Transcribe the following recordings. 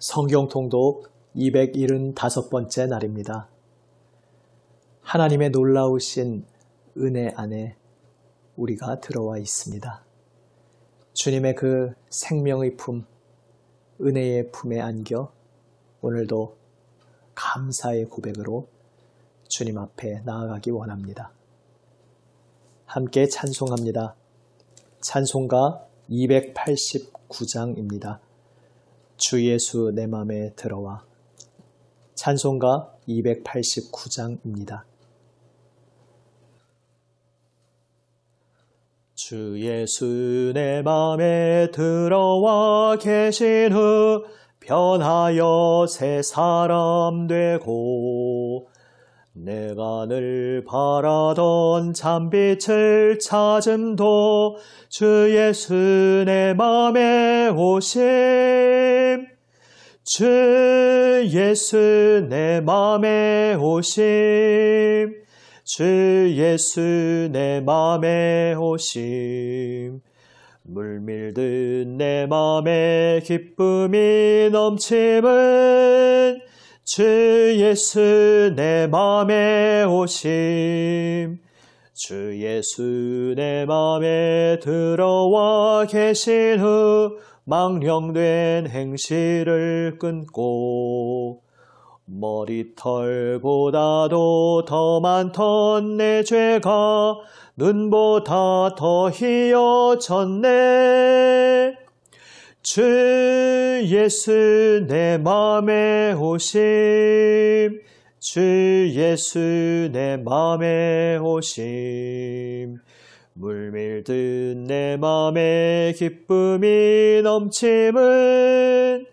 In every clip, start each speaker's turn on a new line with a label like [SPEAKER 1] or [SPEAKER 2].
[SPEAKER 1] 성경 통독 275번째 날입니다. 하나님의 놀라우신 은혜 안에 우리가 들어와 있습니다. 주님의 그 생명의 품, 은혜의 품에 안겨 오늘도 감사의 고백으로 주님 앞에 나아가기 원합니다. 함께 찬송합니다. 찬송가 289장입니다. 주 예수 내 맘에 들어와. 찬송가 289장입니다. 주 예수 내 맘에 들어와 계신 후 변하여 새 사람 되고 내가 늘 바라던 참빛을 찾음도 주 예수 내 맘에 오심. 주 예수 내 맘에 오심. 주 예수 내 맘에 오심. 물밀듯 내 맘에 기쁨이 넘침은 주 예수 내 맘에 오심. 주 예수 내 맘에 들어와 계신 후 망령된 행실을 끊고 머리털보다도 더 많던 내 죄가 눈보다 더 희어졌네. 주 예수 내 맘에 오심. 주 예수 내 맘에 오심. 물밀듯 내 맘에 기쁨이 넘침은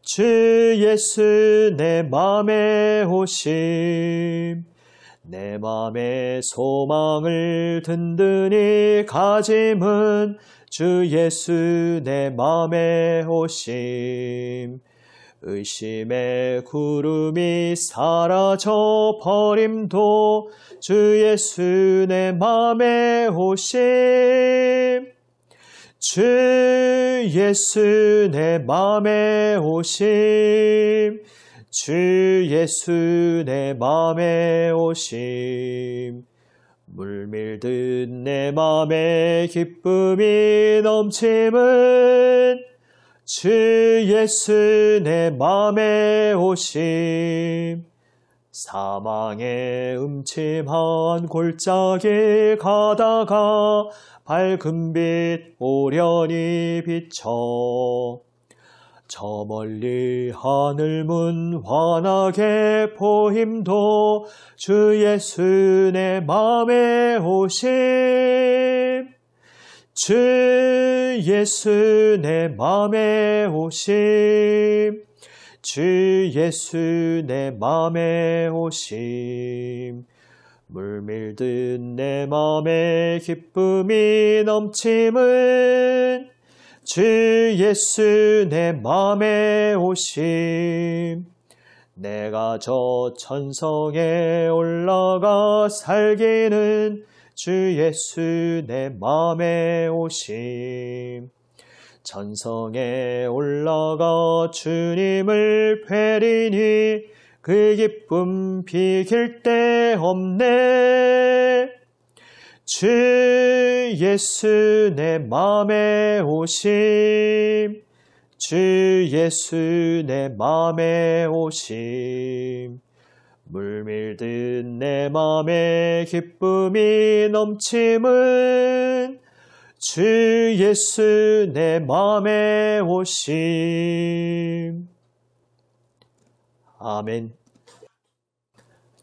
[SPEAKER 1] 주 예수 내 맘에 오심. 내 맘에 소망을 든든히 가짐은 주 예수 내 맘에 오심. 의심의 구름이 사라져 버림도 주 예수 내 맘에 오심. 주 예수 내 맘에 오심. 주 예수 내 맘에 오심. 물밀듯 내 맘에 기쁨이 넘침은 주 예수 내 맘에 오심. 사망의 음침한 골짜기 가다가 밝은 빛 오련히 비쳐 저 멀리 하늘문 환하게 보임도 주 예수 내 맘에 오심. 주 예수 내 맘에 오심. 주 예수 내 맘에 오심. 물밀듯 내 맘에 기쁨이 넘침은 주 예수 내 맘에 오심. 내가 저 천성에 올라가 살기는 주 예수 내 맘에 오심. 천성에 올라가 주님을 뵈리니 그 기쁨 비길 데 없네. 주 예수 내 맘에 오심. 주 예수 내 맘에 오심. 물밀듯 내 맘에 기쁨이 넘침은 주 예수 내 맘에 오심. 아멘.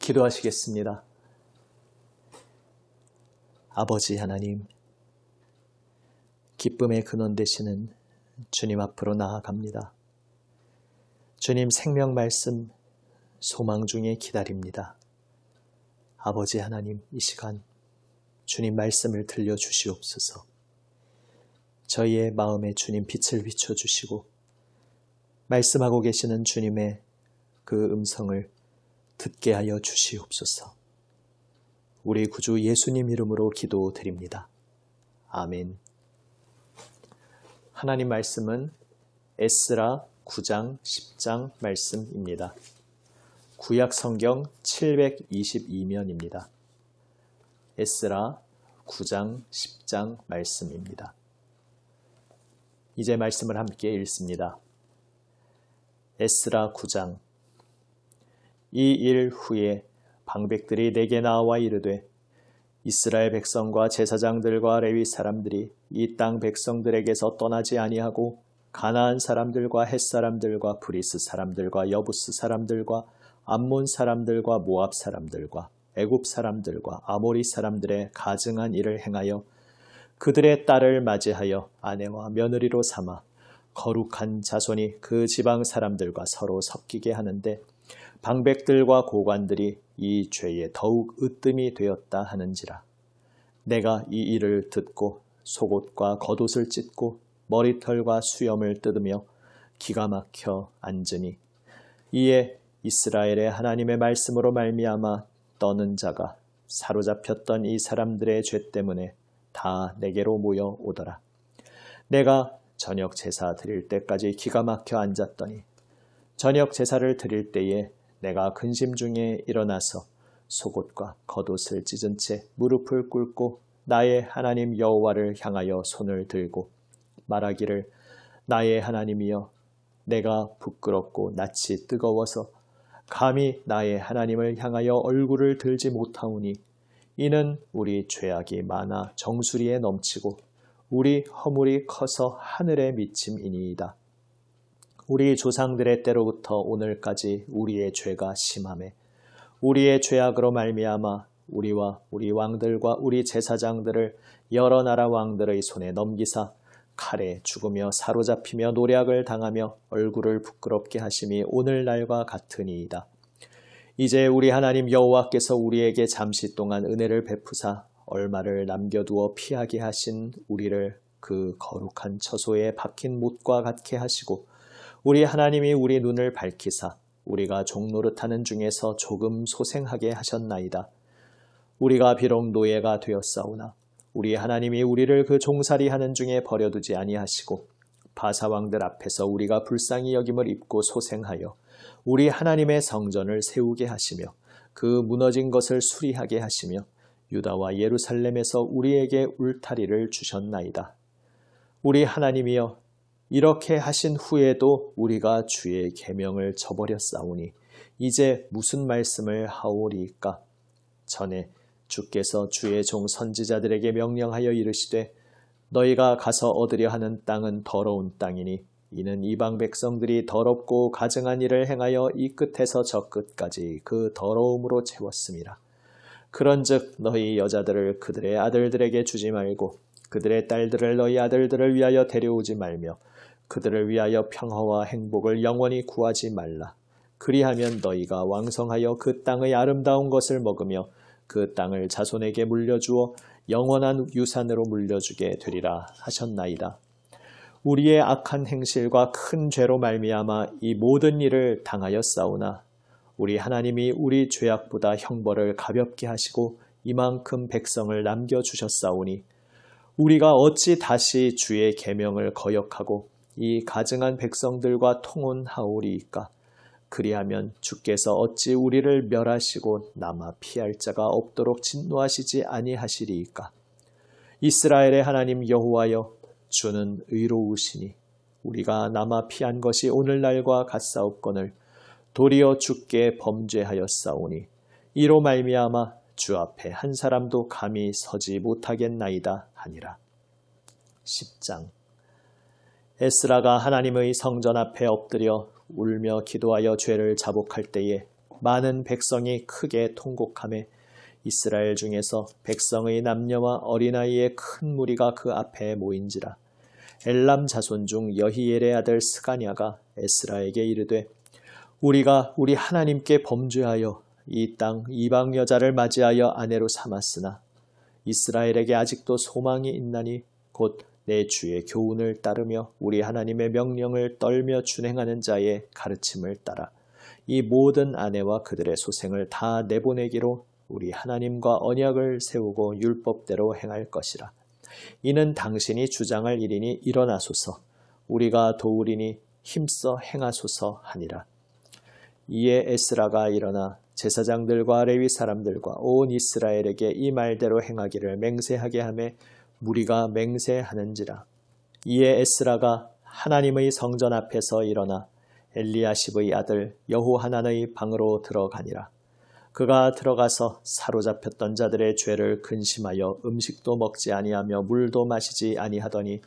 [SPEAKER 1] 기도하시겠습니다. 아버지 하나님, 기쁨의 근원 되시는 주님 앞으로 나아갑니다. 주님 생명 말씀 소망 중에 기다립니다. 아버지 하나님, 이 시간 주님 말씀을 들려주시옵소서. 저희의 마음에 주님 빛을 비춰주시고 말씀하고 계시는 주님의 그 음성을 듣게 하여 주시옵소서. 우리 구주 예수님 이름으로 기도드립니다. 아멘. 하나님 말씀은 에스라 9장, 10장 말씀입니다. 구약 성경 722면입니다. 에스라 9장, 10장 말씀입니다. 이제 말씀을 함께 읽습니다. 에스라 9장. 이 일 후에 방백들이 내게 나와 이르되 이스라엘 백성과 제사장들과 레위 사람들이 이 땅 백성들에게서 떠나지 아니하고 가나안 사람들과 헷 사람들과 브리스 사람들과 여부스 사람들과 암몬 사람들과 모압 사람들과 애굽 사람들과 아모리 사람들의 가증한 일을 행하여 그들의 딸을 맞이하여 아내와 며느리로 삼아 거룩한 자손이 그 지방 사람들과 서로 섞이게 하는데 방백들과 고관들이 이 죄에 더욱 으뜸이 되었다 하는지라. 내가 이 일을 듣고 속옷과 겉옷을 찢고 머리털과 수염을 뜯으며 기가 막혀 앉으니 이에 이스라엘의 하나님의 말씀으로 말미암아 떠는 자가 사로잡혔던 이 사람들의 죄 때문에 다 내게로 모여 오더라. 내가 저녁 제사 드릴 때까지 기가 막혀 앉았더니 저녁 제사를 드릴 때에 내가 근심 중에 일어나서 속옷과 겉옷을 찢은 채 무릎을 꿇고 나의 하나님 여호와를 향하여 손을 들고 말하기를 나의 하나님이여 내가 부끄럽고 낯이 뜨거워서 감히 나의 하나님을 향하여 얼굴을 들지 못하오니 이는 우리 죄악이 많아 정수리에 넘치고 우리 허물이 커서 하늘에 미침이니이다. 우리 조상들의 때로부터 오늘까지 우리의 죄가 심하매 우리의 죄악으로 말미암아 우리와 우리 왕들과 우리 제사장들을 여러 나라 왕들의 손에 넘기사 칼에 죽으며 사로잡히며 노략을 당하며 얼굴을 부끄럽게 하심이 오늘날과 같으니이다. 이제 우리 하나님 여호와께서 우리에게 잠시 동안 은혜를 베푸사 얼마를 남겨두어 피하게 하신 우리를 그 거룩한 처소에 박힌 못과 같게 하시고 우리 하나님이 우리 눈을 밝히사 우리가 종노릇하는 중에서 조금 소생하게 하셨나이다. 우리가 비록 노예가 되었사오나 우리 하나님이 우리를 그 종살이하는 중에 버려두지 아니하시고 바사왕들 앞에서 우리가 불쌍히 여김을 입고 소생하여 우리 하나님의 성전을 세우게 하시며 그 무너진 것을 수리하게 하시며 유다와 예루살렘에서 우리에게 울타리를 주셨나이다. 우리 하나님이여 이렇게 하신 후에도 우리가 주의 계명을 저버렸사오니 이제 무슨 말씀을 하오리이까? 전에 주께서 주의 종 선지자들에게 명령하여 이르시되 너희가 가서 얻으려 하는 땅은 더러운 땅이니 이는 이방 백성들이 더럽고 가증한 일을 행하여 이 끝에서 저 끝까지 그 더러움으로 채웠음이라. 그런즉 너희 여자들을 그들의 아들들에게 주지 말고 그들의 딸들을 너희 아들들을 위하여 데려오지 말며 그들을 위하여 평화와 행복을 영원히 구하지 말라. 그리하면 너희가 왕성하여 그 땅의 아름다운 것을 먹으며 그 땅을 자손에게 물려주어 영원한 유산으로 물려주게 되리라 하셨나이다. 우리의 악한 행실과 큰 죄로 말미암아 이 모든 일을 당하였사오나 우리 하나님이 우리 죄악보다 형벌을 가볍게 하시고 이만큼 백성을 남겨주셨사오니 우리가 어찌 다시 주의 계명을 거역하고 이 가증한 백성들과 통혼하오리이까? 그리하면 주께서 어찌 우리를 멸하시고 남아 피할 자가 없도록 진노하시지 아니하시리이까? 이스라엘의 하나님 여호와여 주는 의로우시니 우리가 남아 피한 것이 오늘날과 같사옵거늘 도리어 주께 범죄하였사오니 이로 말미암아 주 앞에 한 사람도 감히 서지 못하겠나이다 하니라. 10장. 에스라가 하나님의 성전 앞에 엎드려 울며 기도하여 죄를 자복할 때에 많은 백성이 크게 통곡하며 이스라엘 중에서 백성의 남녀와 어린아이의 큰 무리가 그 앞에 모인지라. 엘람 자손 중 여히엘의 아들 스가냐가 에스라에게 이르되 우리가 우리 하나님께 범죄하여 이 땅 이방 여자를 맞이하여 아내로 삼았으나 이스라엘에게 아직도 소망이 있나니 곧 내 주의 교훈을 따르며 우리 하나님의 명령을 떨며 준행하는 자의 가르침을 따라 이 모든 아내와 그들의 소생을 다 내보내기로 우리 하나님과 언약을 세우고 율법대로 행할 것이라. 이는 당신이 주장할 일이니 일어나소서. 우리가 도우리니 힘써 행하소서 하니라. 이에 에스라가 일어나 제사장들과 레위 사람들과 온 이스라엘에게 이 말대로 행하기를 맹세하게 하매 무리가 맹세하는지라. 이에 에스라가 하나님의 성전 앞에서 일어나 엘리야십의 아들 여호하난의 방으로 들어가니라. 그가 들어가서 사로잡혔던 자들의 죄를 근심하여 음식도 먹지 아니하며 물도 마시지 아니하더니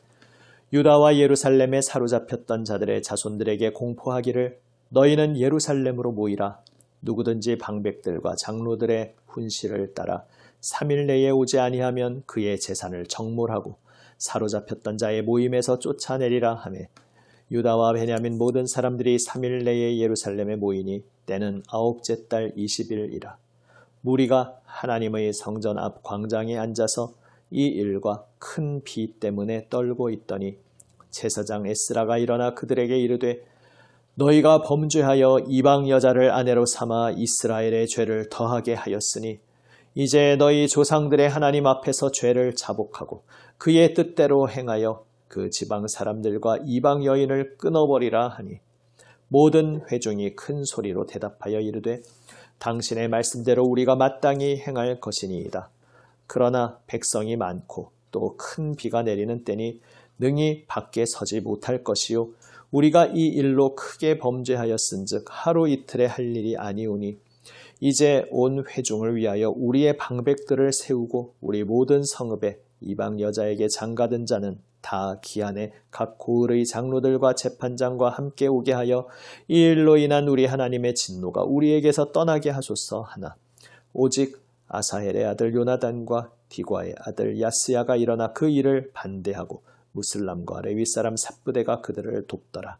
[SPEAKER 1] 유다와 예루살렘에 사로잡혔던 자들의 자손들에게 공포하기를 너희는 예루살렘으로 모이라. 누구든지 방백들과 장로들의 훈시를 따라 3일 내에 오지 아니하면 그의 재산을 정몰하고 사로잡혔던 자의 모임에서 쫓아내리라 하매 유다와 베냐민 모든 사람들이 3일 내에 예루살렘에 모이니 때는 9째 달 20일이라. 무리가 하나님의 성전 앞 광장에 앉아서 이 일과 큰 비 때문에 떨고 있더니 제사장 에스라가 일어나 그들에게 이르되 너희가 범죄하여 이방 여자를 아내로 삼아 이스라엘의 죄를 더하게 하였으니 이제 너희 조상들의 하나님 앞에서 죄를 자복하고 그의 뜻대로 행하여 그 지방 사람들과 이방 여인을 끊어버리라 하니 모든 회중이 큰 소리로 대답하여 이르되 당신의 말씀대로 우리가 마땅히 행할 것이니이다. 그러나 백성이 많고 또 큰 비가 내리는 때니 능히 밖에 서지 못할 것이요 우리가 이 일로 크게 범죄하였은즉 하루 이틀에 할 일이 아니오니 이제 온 회중을 위하여 우리의 방백들을 세우고 우리 모든 성읍에 이방 여자에게 장가든 자는 다 기한에 각 고을의 장로들과 재판장과 함께 오게 하여 이 일로 인한 우리 하나님의 진노가 우리에게서 떠나게 하소서 하나 오직 아사헬의 아들 요나단과 디과의 아들 야스야가 일어나 그 일을 반대하고 무슬람과 레위 사람 삽부대가 그들을 돕더라.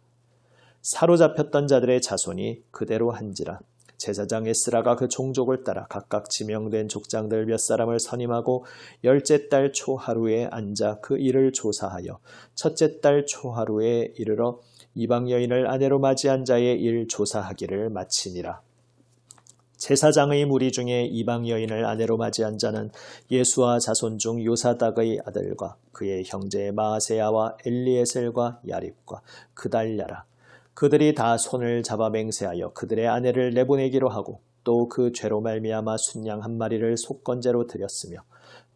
[SPEAKER 1] 사로잡혔던 자들의 자손이 그대로 한지라. 제사장 에스라가 그 종족을 따라 각각 지명된 족장들 몇 사람을 선임하고 10째 달 초하루에 앉아 그 일을 조사하여 첫째 달 초하루에 이르러 이방 여인을 아내로 맞이한 자의 일 조사하기를 마치니라. 제사장의 무리 중에 이방 여인을 아내로 맞이한 자는 예수와 자손 중 요사닥의 아들과 그의 형제 마아세야와 엘리에셀과 야립과 그달랴라. 그들이 다 손을 잡아 맹세하여 그들의 아내를 내보내기로 하고 또 그 죄로 말미암아 순양 한 마리를 속건제로 드렸으며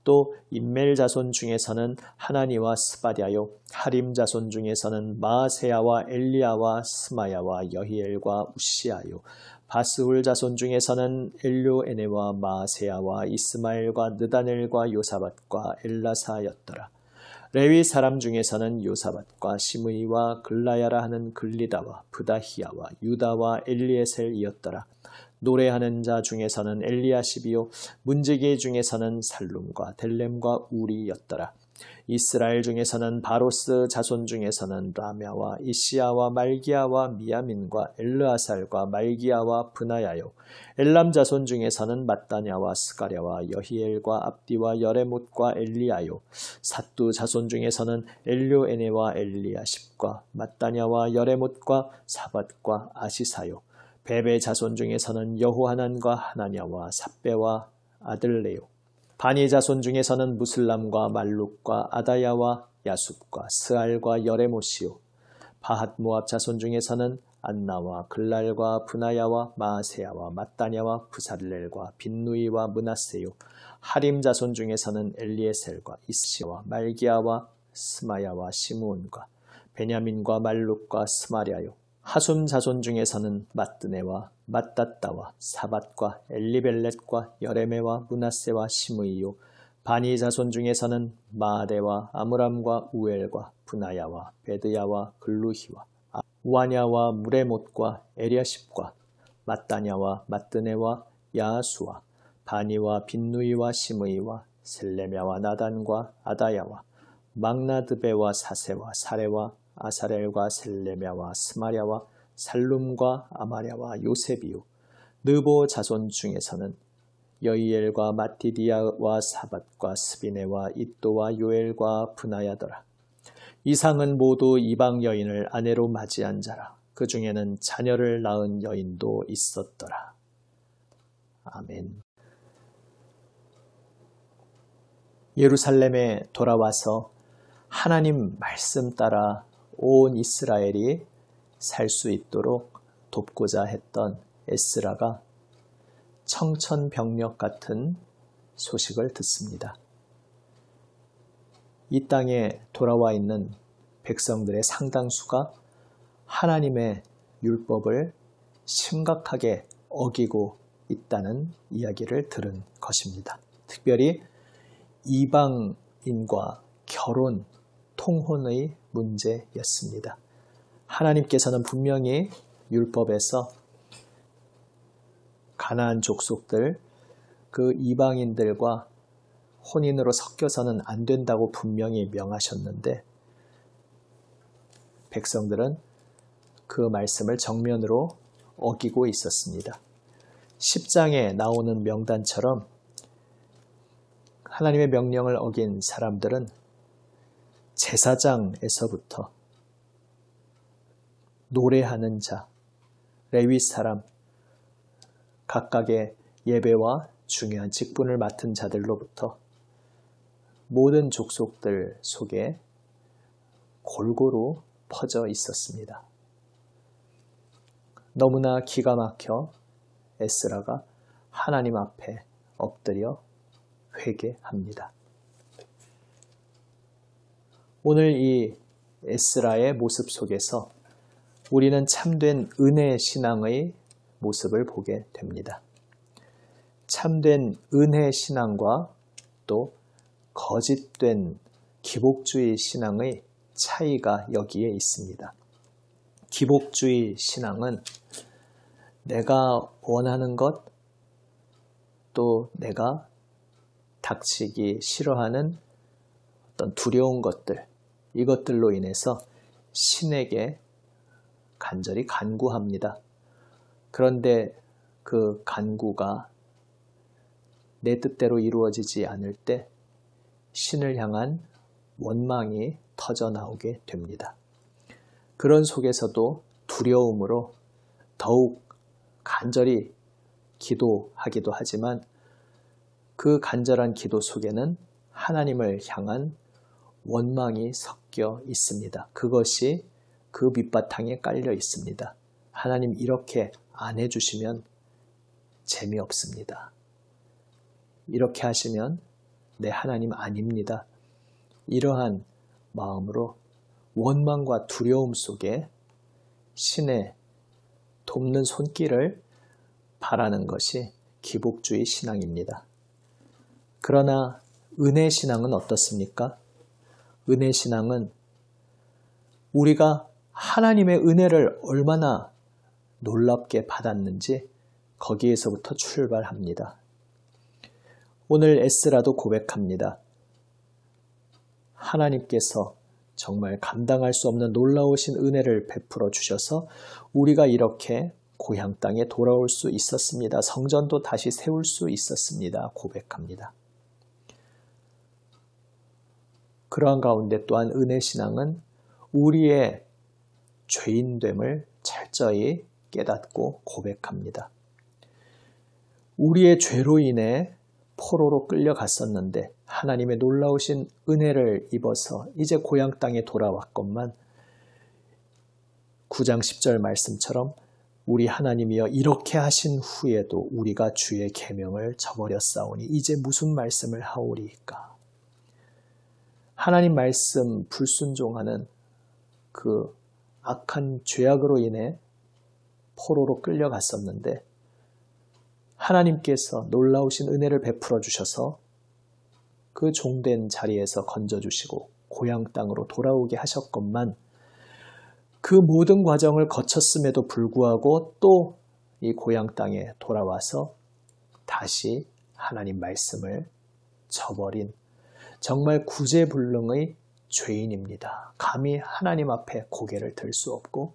[SPEAKER 1] 또 임멜 자손 중에서는 하나니와 스바랴요 하림 자손 중에서는 마아세야와 엘리야와 스마야와 여히엘과 우시아요 바스울 자손 중에서는 엘료에네와 마아세야와 이스마엘과 느다넬과 요사밧과 엘라사였더라. 레위 사람 중에서는 요사밧과 시므이와 글라야라 하는 글리다와 부다히야와 유다와 엘리에셀이었더라. 노래하는 자 중에서는 엘리야십이요 문지기 중에서는 살룸과 델렘과 우리였더라. 이스라엘 중에서는 바로스 자손 중에서는 라мя와 이시야와 말기야와 미야민과 엘르아살과 말기야와 브나야요 엘람 자손 중에서는 mat다냐와 스가랴와 여히엘과 압디와 여레못과 엘리야요 삿두 자손 중에서는 엘료에네와 엘리야십과 mat다냐와 여레못과 사밧과 아시사요 베베 자손 중에서는 여호하난과 하나냐와 삽베와 아들레요 바니 자손 중에서는 무슬람과 말룩과 아다야와 야숲과 스알과 여레못이요 바핫 모압 자손 중에서는 안나와 글랄과 브나야와 마아세야와 mat다냐와 부살렐과 빈누이와 므낫세요 하림 자손 중에서는 엘리에셀과 이시와 말기야와 스마야와 시므온과 베냐민과 말룩과 스마랴요 하숨 자손 중에서는 마뜨네와 mattat다와 사밧과 엘리벨렛과 여레메와 므낫세와 시므이요 바니 자손 중에서는 마아데와 아므람과 우엘과 브나야와 베드야와 글루히와 우아냐와 무레못과 에랴십과 mat다냐와 마뜨네와 야수와 바니와 빈누이와 시므이와 셀레мя와 나단과 아다야와 막나드베와 사세와 사레와 아사렐과 셀레мя와 스마랴와 살룸과 아마랴와 요셉이요 느보 자손 중에서는 여이엘과 마티디야와 사밧과 스비네와 id도와 요엘과 브나야더라. 이상은 모두 이방 여인을 아내로 맞이한 자라. 그 중에는 자녀를 낳은 여인도 있었더라. 아멘. 예루살렘에 돌아와서 하나님 말씀 따라 온 이스라엘이 살 수 있도록 돕고자 했던 에스라가 청천벽력 같은 소식을 듣습니다. 이 땅에 돌아와 있는 백성들의 상당수가 하나님의 율법을 심각하게 어기고 있다는 이야기를 들은 것입니다. 특별히 이방인과 결혼, 통혼의 문제였습니다. 하나님께서는 분명히 율법에서 가나안 족속들, 그 이방인들과 혼인으로 섞여서는 안 된다고 분명히 명하셨는데 백성들은 그 말씀을 정면으로 어기고 있었습니다. 10장에 나오는 명단처럼 하나님의 명령을 어긴 사람들은 제사장에서부터 노래하는 자, 레위 사람, 각각의 예배와 중요한 직분을 맡은 자들로부터 모든 족속들 속에 골고루 퍼져 있었습니다. 너무나 기가 막혀 에스라가 하나님 앞에 엎드려 회개합니다. 오늘 이 에스라의 모습 속에서 우리는 참된 은혜 신앙의 모습을 보게 됩니다. 참된 은혜 신앙과 또 거짓된 기복주의 신앙의 차이가 여기에 있습니다. 기복주의 신앙은 내가 원하는 것, 또 내가 닥치기 싫어하는 어떤 두려운 것들, 이것들로 인해서 신에게 간절히 간구합니다. 그런데 그 간구가 내 뜻대로 이루어지지 않을 때 신을 향한 원망이 터져 나오게 됩니다. 그런 속에서도 두려움으로 더욱 간절히 기도하기도 하지만 그 간절한 기도 속에는 하나님을 향한 원망이 섞여 있습니다. 그것이 그 밑바탕에 깔려 있습니다. 하나님 이렇게 안 해주시면 재미없습니다. 이렇게 하시면 내 하나님 아닙니다. 이러한 마음으로 원망과 두려움 속에 신의 돕는 손길을 바라는 것이 기복주의 신앙입니다. 그러나 은혜 신앙은 어떻습니까? 은혜 신앙은 우리가 하나님의 은혜를 얼마나 놀랍게 받았는지 거기에서부터 출발합니다. 오늘 에스라도 고백합니다. 하나님께서 정말 감당할 수 없는 놀라우신 은혜를 베풀어 주셔서 우리가 이렇게 고향 땅에 돌아올 수 있었습니다. 성전도 다시 세울 수 있었습니다. 고백합니다. 그러한 가운데 또한 은혜 신앙은 우리의 죄인됨을 철저히 깨닫고 고백합니다. 우리의 죄로 인해 포로로 끌려갔었는데 하나님의 놀라우신 은혜를 입어서 이제 고향 땅에 돌아왔건만 9장 10절 말씀처럼 우리 하나님이여 이렇게 하신 후에도 우리가 주의 계명을 저버렸사오니 이제 무슨 말씀을 하오리이까. 하나님 말씀 불순종하는 그 악한 죄악으로 인해 포로로 끌려갔었는데 하나님께서 놀라우신 은혜를 베풀어 주셔서 그 종된 자리에서 건져주시고 고향 땅으로 돌아오게 하셨건만 그 모든 과정을 거쳤음에도 불구하고 또 이 고향 땅에 돌아와서 다시 하나님 말씀을 저버린 정말 구제불능의 죄인입니다. 감히 하나님 앞에 고개를 들 수 없고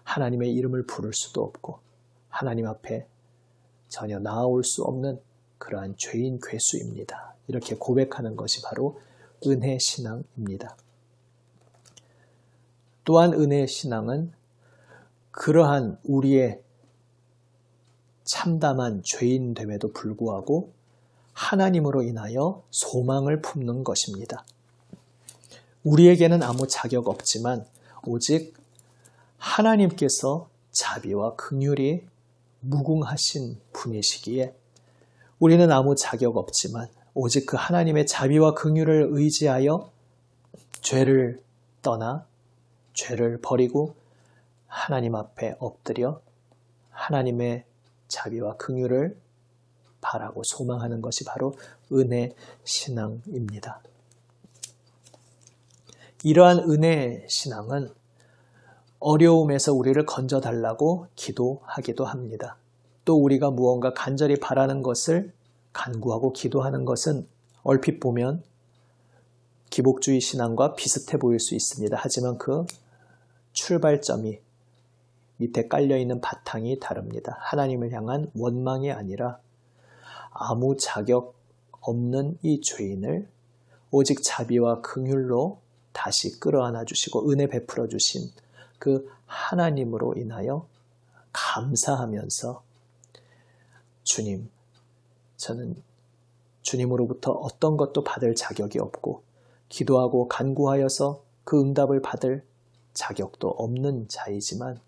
[SPEAKER 1] 하나님의 이름을 부를 수도 없고 하나님 앞에 전혀 나아올 수 없는 그러한 죄인 괴수입니다. 이렇게 고백하는 것이 바로 은혜 신앙입니다. 또한 은혜 신앙은 그러한 우리의 참담한 죄인됨에도 불구하고 하나님으로 인하여 소망을 품는 것입니다. 우리에게는 아무 자격 없지만 오직 하나님께서 자비와 긍휼이 무궁하신 분이시기에 우리는 아무 자격 없지만 오직 그 하나님의 자비와 긍휼을 의지하여 죄를 떠나 죄를 버리고 하나님 앞에 엎드려 하나님의 자비와 긍휼을 바라고 소망하는 것이 바로 은혜 신앙입니다. 이러한 은혜 신앙은 어려움에서 우리를 건져달라고 기도하기도 합니다. 또 우리가 무언가 간절히 바라는 것을 간구하고 기도하는 것은 얼핏 보면 기복주의 신앙과 비슷해 보일 수 있습니다. 하지만 그 출발점이 밑에 깔려있는 바탕이 다릅니다. 하나님을 향한 원망이 아니라 아무 자격 없는 이 죄인을 오직 자비와 긍휼로 다시 끌어안아 주시고 은혜 베풀어 주신 그 하나님으로 인하여 감사하면서 주님, 저는 주님으로부터 어떤 것도 받을 자격이 없고 기도하고 간구하여서 그 응답을 받을 자격도 없는 자이지만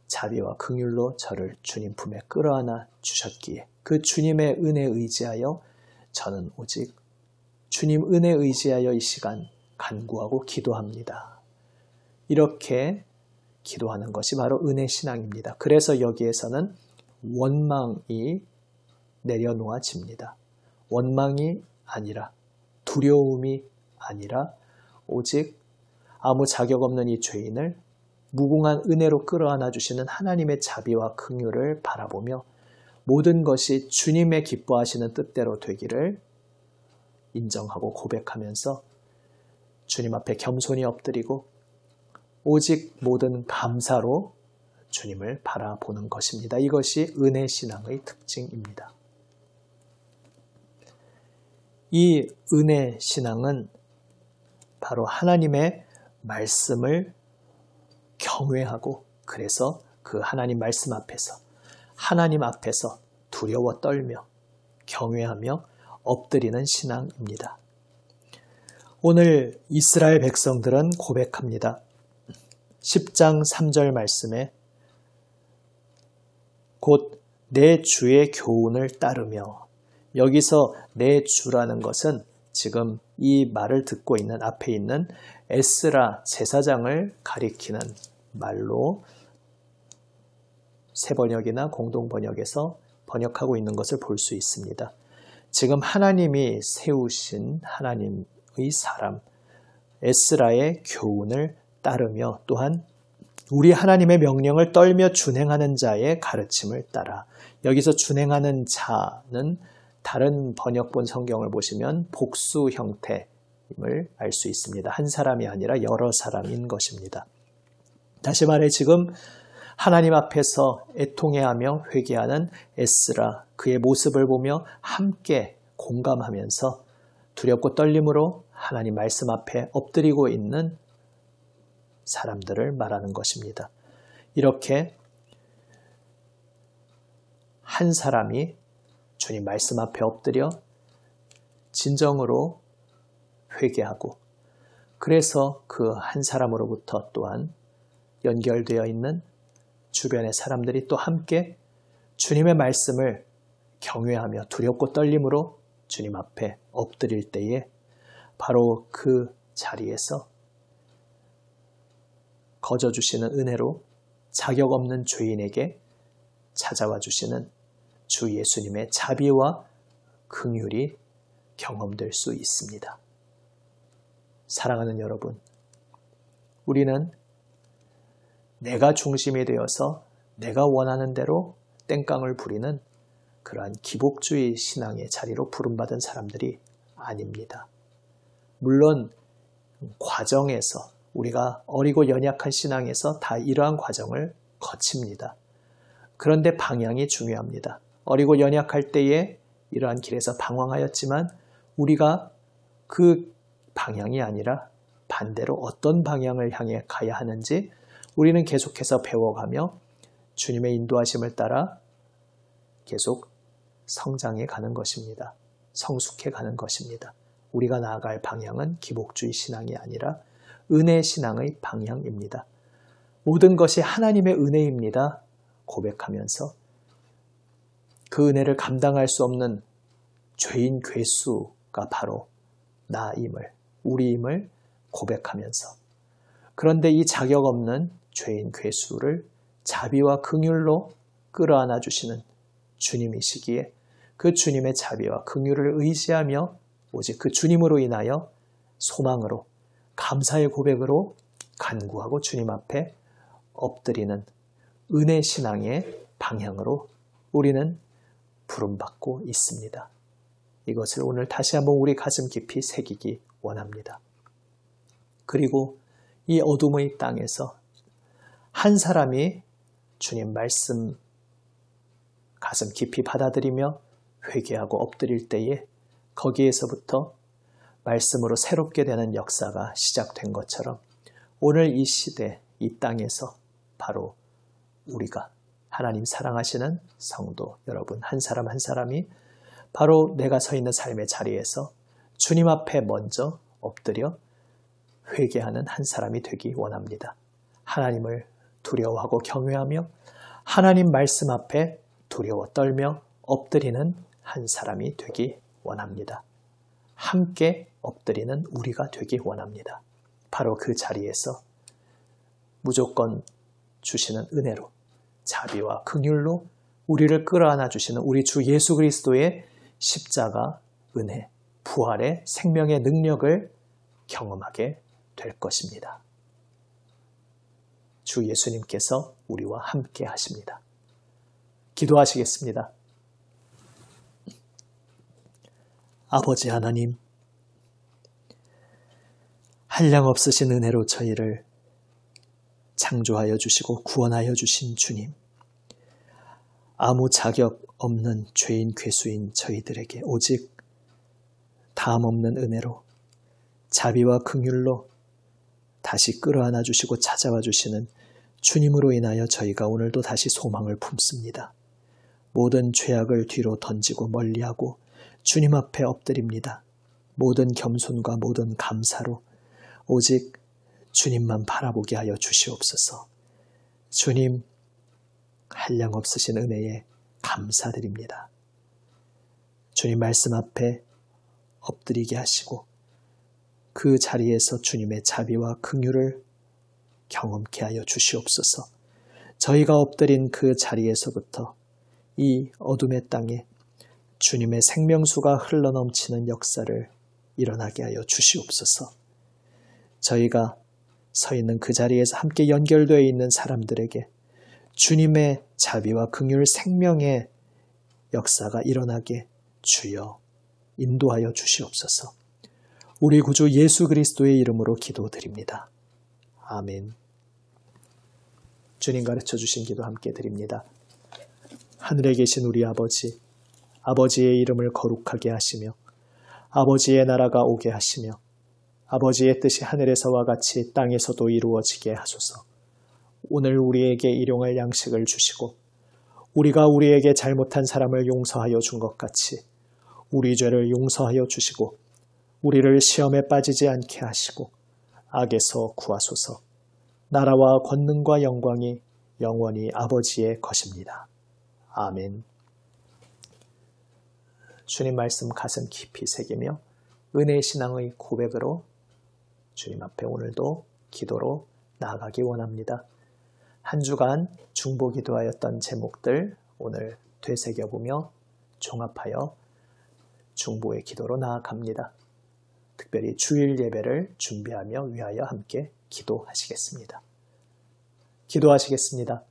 [SPEAKER 1] 자비와 긍휼로 저를 주님 품에 끌어안아 주셨기에 그 주님의 은혜에 의지하여 저는 오직 주님 은혜에 의지하여 이 시간 간구하고 기도합니다. 이렇게 기도하는 것이 바로 은혜 신앙입니다. 그래서 여기에서는 원망이 내려놓아집니다. 원망이 아니라 두려움이 아니라 오직 아무 자격 없는 이 죄인을 무궁한 은혜로 끌어안아 주시는 하나님의 자비와 긍휼을 바라보며 모든 것이 주님의 기뻐하시는 뜻대로 되기를 인정하고 고백하면서 주님 앞에 겸손히 엎드리고 오직 모든 감사로 주님을 바라보는 것입니다. 이것이 은혜 신앙의 특징입니다. 이 은혜 신앙은 바로 하나님의 말씀을 경외하고 그래서 그 하나님 말씀 앞에서 하나님 앞에서 두려워 떨며 경외하며 엎드리는 신앙입니다. 오늘 이스라엘 백성들은 고백합니다. 10장 3절 말씀에 곧 내 주의 교훈을 따르며 여기서 내 주라는 것은 지금 이 말을 듣고 있는 앞에 있는 에스라 제사장을 가리키는 말로 새번역이나 공동번역에서 번역하고 있는 것을 볼 수 있습니다. 지금 하나님이 세우신 하나님의 사람 에스라의 교훈을 따르며 또한 우리 하나님의 명령을 떨며 준행하는 자의 가르침을 따라 여기서 준행하는 자는 다른 번역본 성경을 보시면 복수 형태임을 알 수 있습니다. 한 사람이 아니라 여러 사람인 것입니다. 다시 말해 지금 하나님 앞에서 애통해하며 회개하는 에스라 그의 모습을 보며 함께 공감하면서 두렵고 떨림으로 하나님 말씀 앞에 엎드리고 있는 사람들을 말하는 것입니다. 이렇게 한 사람이 주님 말씀 앞에 엎드려 진정으로 회개하고 그래서 그 한 사람으로부터 또한 연결되어 있는 주변의 사람들이 또 함께 주님의 말씀을 경외하며 두렵고 떨림으로 주님 앞에 엎드릴 때에 바로 그 자리에서 거저 주시는 은혜로 자격 없는 죄인에게 찾아와 주시는 주 예수님의 자비와 긍휼이 경험될 수 있습니다. 사랑하는 여러분, 우리는 내가 중심이 되어서 내가 원하는 대로 땡깡을 부리는 그러한 기복주의 신앙의 자리로 부름받은 사람들이 아닙니다. 물론 과정에서 우리가 어리고 연약한 신앙에서 다 이러한 과정을 거칩니다. 그런데 방향이 중요합니다. 어리고 연약할 때에 이러한 길에서 방황하였지만 우리가 그 방향이 아니라 반대로 어떤 방향을 향해 가야 하는지 우리는 계속해서 배워가며 주님의 인도하심을 따라 계속 성장해 가는 것입니다. 성숙해 가는 것입니다. 우리가 나아갈 방향은 기복주의 신앙이 아니라 은혜 신앙의 방향입니다. 모든 것이 하나님의 은혜입니다. 고백하면서 그 은혜를 감당할 수 없는 죄인 괴수가 바로 나임을, 우리임을 고백하면서 그런데 이 자격 없는 죄인 괴수를 자비와 긍휼로 끌어안아 주시는 주님이시기에 그 주님의 자비와 긍휼을 의지하며 오직 그 주님으로 인하여 소망으로 감사의 고백으로 간구하고 주님 앞에 엎드리는 은혜 신앙의 방향으로 우리는 부름받고 있습니다. 이것을 오늘 다시 한번 우리 가슴 깊이 새기기 원합니다. 그리고 이 어둠의 땅에서 한 사람이 주님 말씀 가슴 깊이 받아들이며 회개하고 엎드릴 때에 거기에서부터 말씀으로 새롭게 되는 역사가 시작된 것처럼 오늘 이 시대, 이 땅에서 바로 우리가 하나님 사랑하시는 성도 여러분 한 사람 한 사람이 바로 내가 서 있는 삶의 자리에서 주님 앞에 먼저 엎드려 회개하는 한 사람이 되기 원합니다. 하나님을 두려워하고 경외하며 하나님 말씀 앞에 두려워 떨며 엎드리는 한 사람이 되기 원합니다. 함께 엎드리는 우리가 되기 원합니다. 바로 그 자리에서 무조건 주시는 은혜로 자비와 긍휼로 우리를 끌어안아 주시는 우리 주 예수 그리스도의 십자가 은혜, 부활의 생명의 능력을 경험하게 될 것입니다. 주 예수님께서 우리와 함께 하십니다. 기도하시겠습니다. 아버지 하나님, 한량없으신 은혜로 저희를 창조하여 주시고 구원하여 주신 주님, 아무 자격 없는 죄인 괴수인 저희들에게 오직 다함없는 은혜로 자비와 긍휼로 다시 끌어안아 주시고 찾아와 주시는 주님으로 인하여 저희가 오늘도 다시 소망을 품습니다. 모든 죄악을 뒤로 던지고 멀리하고 주님 앞에 엎드립니다. 모든 겸손과 모든 감사로 오직 주님만 바라보게 하여 주시옵소서. 주님, 한량없으신 은혜에 감사드립니다. 주님 말씀 앞에 엎드리게 하시고 그 자리에서 주님의 자비와 긍휼을 경험케 하여 주시옵소서. 저희가 엎드린 그 자리에서부터 이 어둠의 땅에 주님의 생명수가 흘러넘치는 역사를 일어나게 하여 주시옵소서. 저희가 서 있는 그 자리에서 함께 연결되어 있는 사람들에게 주님의 자비와 긍휼 생명의 역사가 일어나게 주여 인도하여 주시옵소서. 우리 구주 예수 그리스도의 이름으로 기도드립니다. 아멘. 주님 가르쳐 주신 기도 함께 드립니다. 하늘에 계신 우리 아버지, 아버지의 이름을 거룩하게 하시며 아버지의 나라가 오게 하시며 아버지의 뜻이 하늘에서와 같이 땅에서도 이루어지게 하소서. 오늘 우리에게 일용할 양식을 주시고 우리가 우리에게 잘못한 사람을 용서하여 준 것 같이 우리 죄를 용서하여 주시고 우리를 시험에 빠지지 않게 하시고 악에서 구하소서. 나라와 권능과 영광이 영원히 아버지의 것입니다. 아멘. 주님 말씀 가슴 깊이 새기며 은혜의 신앙의 고백으로 주님 앞에 오늘도 기도로 나아가기 원합니다. 한 주간 중보 기도하였던 제목들 오늘 되새겨보며 종합하여 중보의 기도로 나아갑니다. 특별히 주일 예배를 준비하며 위하여 함께 기도하시겠습니다. 기도하시겠습니다.